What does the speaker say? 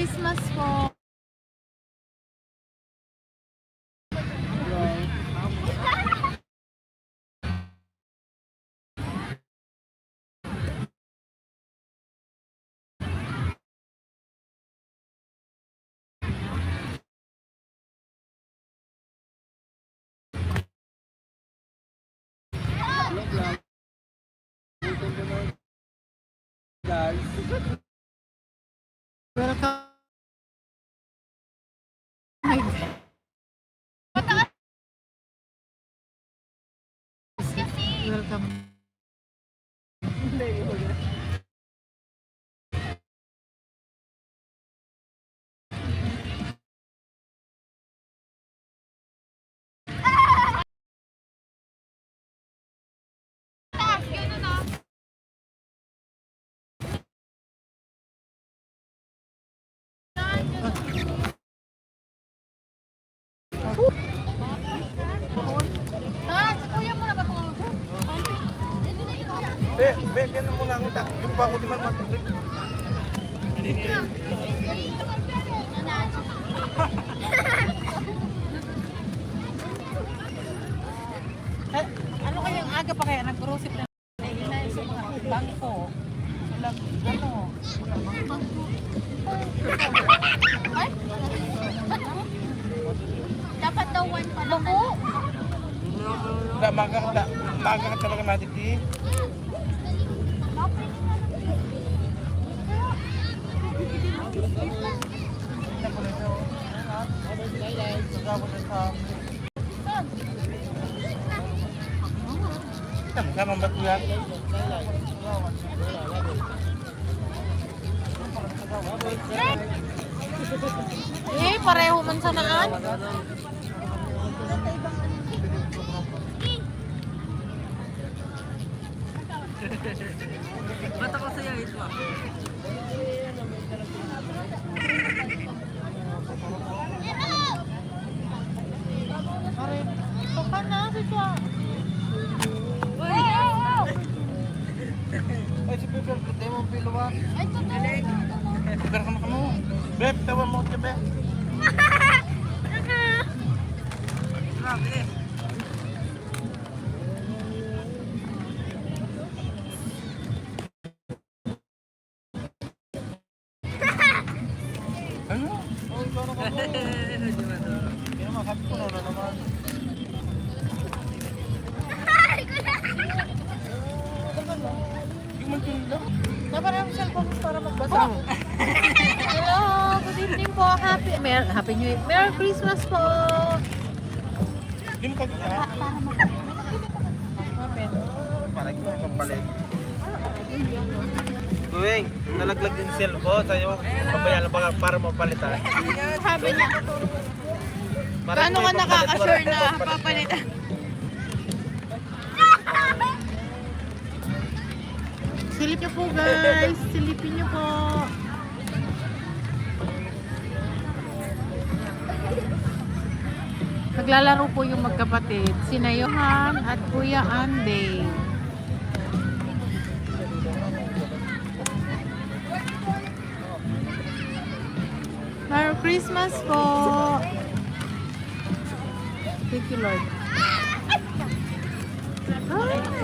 Christmas po. Guys. Welcome. Welcome. Ganun muna ako. Yung pa ako di man matulog. Ano kayang aga pa kaya nag-grocery na inayos sa mga bangko? Walang ano? Dapat daw one pa lang. Maga ka talaga matiti. Sama ba ito yan? Pareho man sa naan. Bata ko sa'yo ito ah. Ito ka na, siya. Ay, si Peter, hindi mo piluwa. Ay, totoo. Peter, kama mo. Beb, tawa mo siya, Beb. Grabe. Ano? Oh, ikaw na ka mo. Kaya makabi ko na naman. Hindi man pinila. Dapat ang cellphone para magbasa. Hello, good evening po. Happy New Year. Merry Christmas po. Hindi mo kagita. Parang ko ang papalit. Tuwing, nalaglag din cellphone sa'yo. Pabayaan lang para mapalitan. Sabi niya, Parang paano ka may nakaka-sure papalit, na papalitan? Silip niyo po guys. Silipin niyo po. Naglalaro po yung magkapatid. Sina Johan at Kuya Andy. Merry Christmas po. Thank you, Lord. Ah.